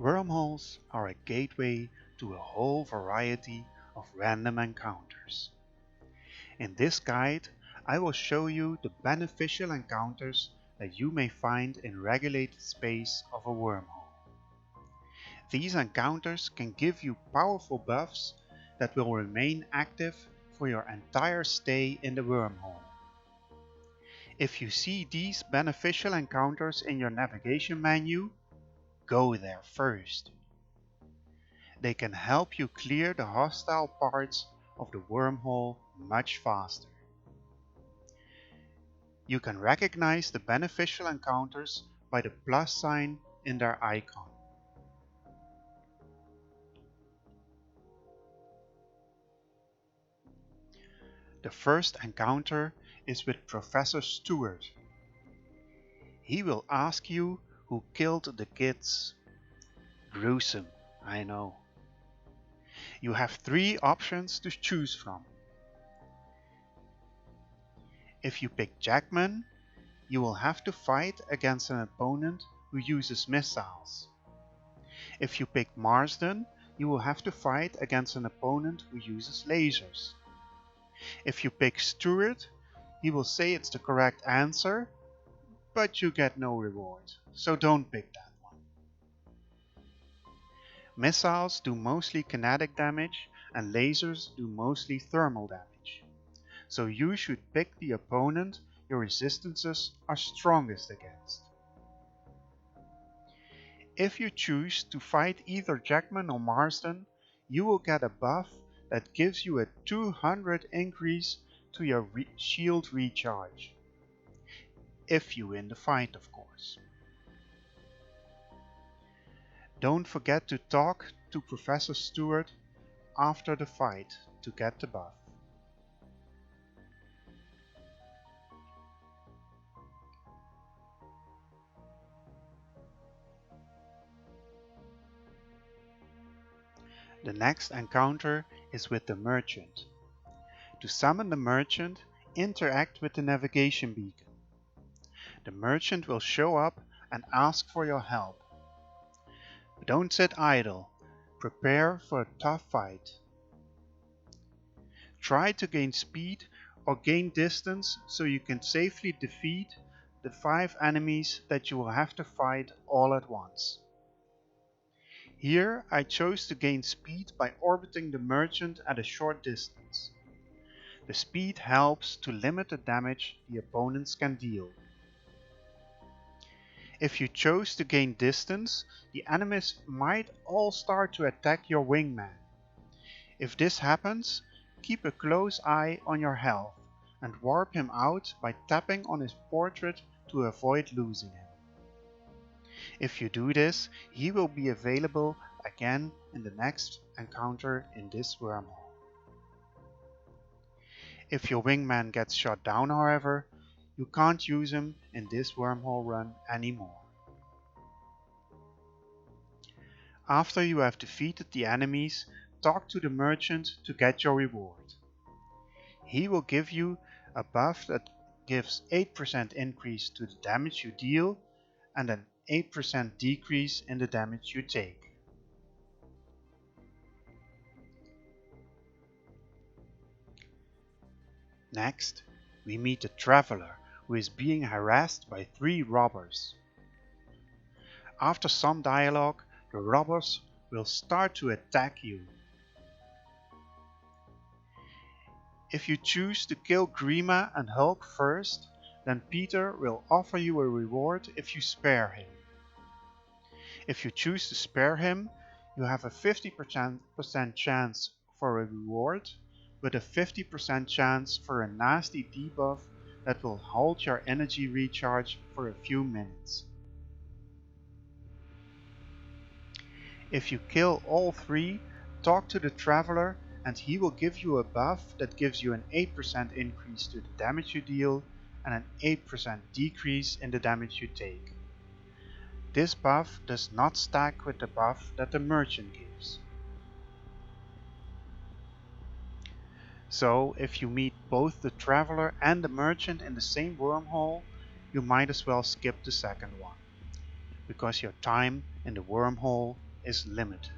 Wormholes are a gateway to a whole variety of random encounters. In this guide, I will show you the beneficial encounters that you may find in regulated space of a wormhole. These encounters can give you powerful buffs that will remain active for your entire stay in the wormhole. If you see these beneficial encounters in your navigation menu, go there first. They can help you clear the hostile parts of the wormhole much faster. You can recognize the beneficial encounters by the plus sign in their icon. The first encounter is with Professor Stewart. He will ask you who killed the kids. Gruesome, I know. You have 3 options to choose from. If you pick Jackman, you will have to fight against an opponent who uses missiles. If you pick Marsden, you will have to fight against an opponent who uses lasers. If you pick Stewart, he will say it's the correct answer, but you get no reward, so don't pick that one. Missiles do mostly kinetic damage and lasers do mostly thermal damage, so you should pick the opponent your resistances are strongest against. If you choose to fight either Jackman or Marsden, you will get a buff that gives you a 200 increase to your shield recharge. If you win the fight, of course. Don't forget to talk to Professor Stewart after the fight to get the buff. The next encounter is with the Merchant. To summon the Merchant, interact with the navigation beacon. The Merchant will show up and ask for your help. But don't sit idle. Prepare for a tough fight. Try to gain speed or gain distance so you can safely defeat the 5 enemies that you will have to fight all at once. Here I chose to gain speed by orbiting the Merchant at a short distance. The speed helps to limit the damage the opponents can deal. If you chose to gain distance, the enemies might all start to attack your wingman. If this happens, keep a close eye on your health and warp him out by tapping on his portrait to avoid losing him. If you do this, he will be available again in the next encounter in this wormhole. If your wingman gets shot down, however, you can't use him in this wormhole run anymore. After you have defeated the enemies, talk to the Merchant to get your reward. He will give you a buff that gives 8% increase to the damage you deal and an 8% decrease in the damage you take. Next, we meet the Traveler, who is being harassed by 3 robbers. After some dialogue, the robbers will start to attack you. If you choose to kill Grima and Hulk first, then Peter will offer you a reward if you spare him. If you choose to spare him, you have a 50% chance for a reward, with a 50% chance for a nasty debuff that will halt your energy recharge for a few minutes. If you kill all 3, talk to the Traveler and he will give you a buff that gives you an 8% increase to the damage you deal and an 8% decrease in the damage you take. This buff does not stack with the buff that the Merchant gives. So if you meet both the Traveler and the Merchant in the same wormhole, you might as well skip the second one, because your time in the wormhole is limited.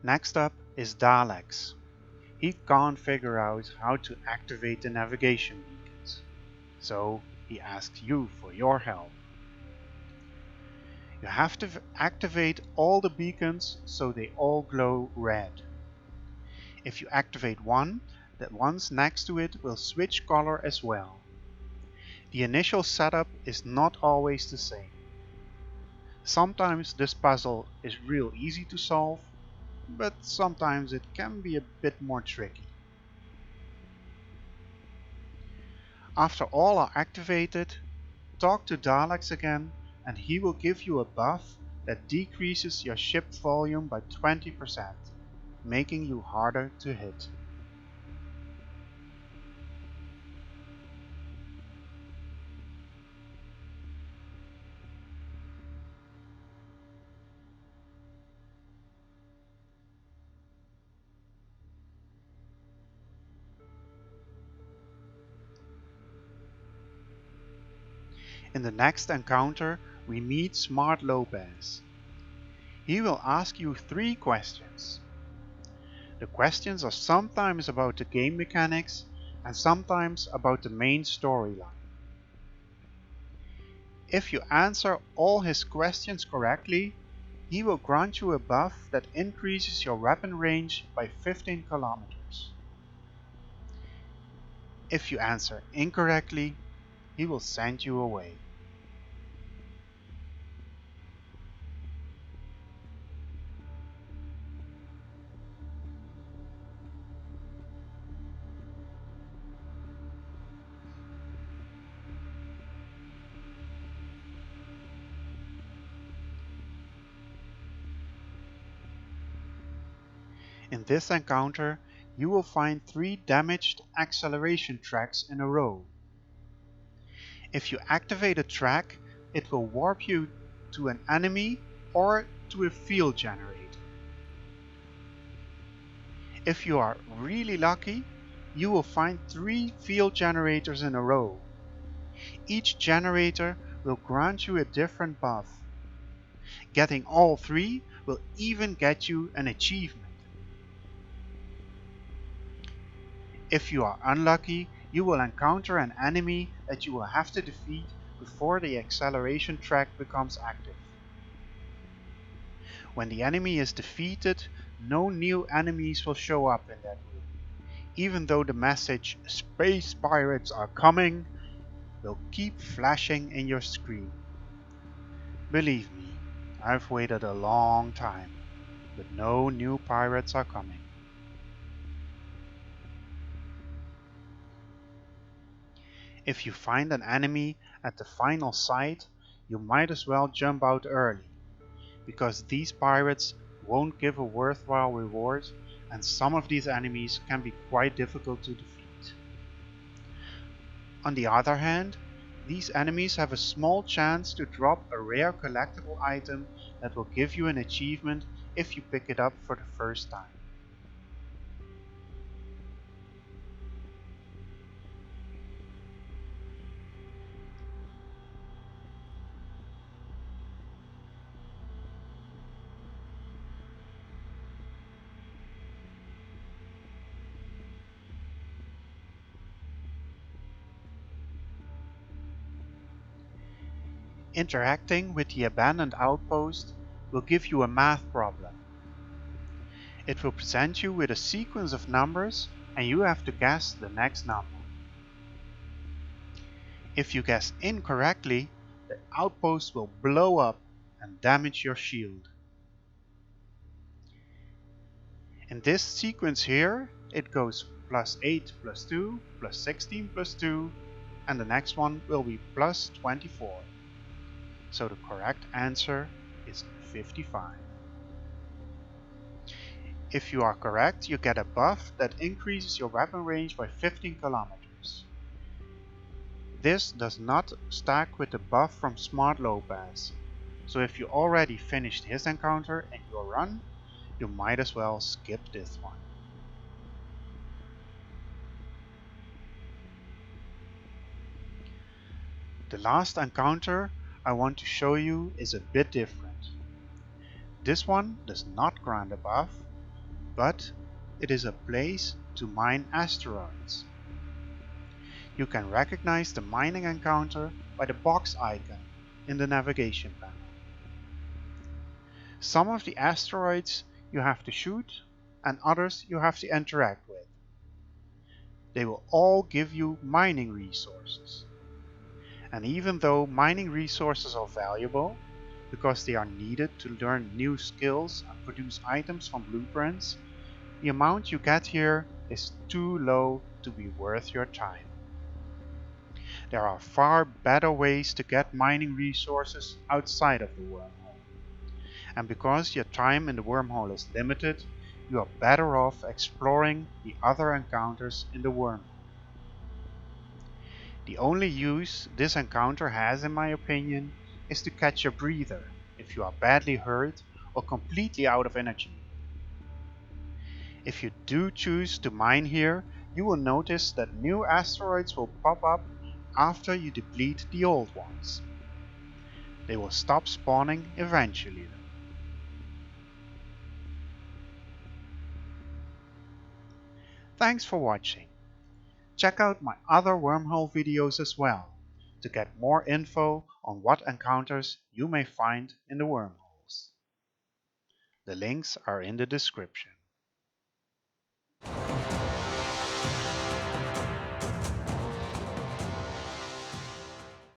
Next up is Daleks. He can't figure out how to activate the navigation beacons, so he asks you for your help. You have to activate all the beacons so they all glow red. If you activate one, the ones next to it will switch color as well. The initial setup is not always the same. Sometimes this puzzle is real easy to solve, but sometimes it can be a bit more tricky. After all are activated, talk to Daleks again and he will give you a buff that decreases your ship volume by 20%, making you harder to hit. In the next encounter, we meet Smart Lopez. He will ask you 3 questions. The questions are sometimes about the game mechanics and sometimes about the main storyline. If you answer all his questions correctly, he will grant you a buff that increases your weapon range by 15 kilometers. If you answer incorrectly, he will send you away. In this encounter, you will find 3 damaged acceleration tracks in a row. If you activate a track, it will warp you to an enemy or to a field generator. If you are really lucky, you will find 3 field generators in a row. Each generator will grant you a different buff. Getting all 3 will even get you an achievement. If you are unlucky, you will encounter an enemy that you will have to defeat before the acceleration track becomes active. When the enemy is defeated, no new enemies will show up in that room, even though the message "Space Pirates are coming" will keep flashing in your screen. Believe me, I've waited a long time, but no new pirates are coming. If you find an enemy at the final site, you might as well jump out early, because these pirates won't give a worthwhile reward and some of these enemies can be quite difficult to defeat. On the other hand, these enemies have a small chance to drop a rare collectible item that will give you an achievement if you pick it up for the first time. Interacting with the abandoned outpost will give you a math problem. It will present you with a sequence of numbers and you have to guess the next number. If you guess incorrectly, the outpost will blow up and damage your shield. In this sequence here, it goes +8 + 2 + 16 + 2 and the next one will be +24. So the correct answer is 55. If you are correct, you get a buff that increases your weapon range by 15 kilometers. encounters. This does not stack with the buff from Smart Lopez, so if you already finished his encounter in your run, you might as well skip this one. The last encounter I want to show you is a bit different. This one does not grant a buff, but it is a place to mine asteroids. You can recognize the mining encounter by the box icon in the navigation panel. Some of the asteroids you have to shoot and others you have to interact with. They will all give you mining resources. And even though mining resources are valuable, because they are needed to learn new skills and produce items from blueprints, the amount you get here is too low to be worth your time. There are far better ways to get mining resources outside of the wormhole. And because your time in the wormhole is limited, you are better off exploring the other encounters in the wormhole. The only use this encounter has, in my opinion, is to catch a breather if you are badly hurt or completely out of energy. If you do choose to mine here, you will notice that new asteroids will pop up after you deplete the old ones. They will stop spawning eventually though. Thanks for watching. Check out my other wormhole videos as well to get more info on what encounters you may find in the wormholes. The links are in the description.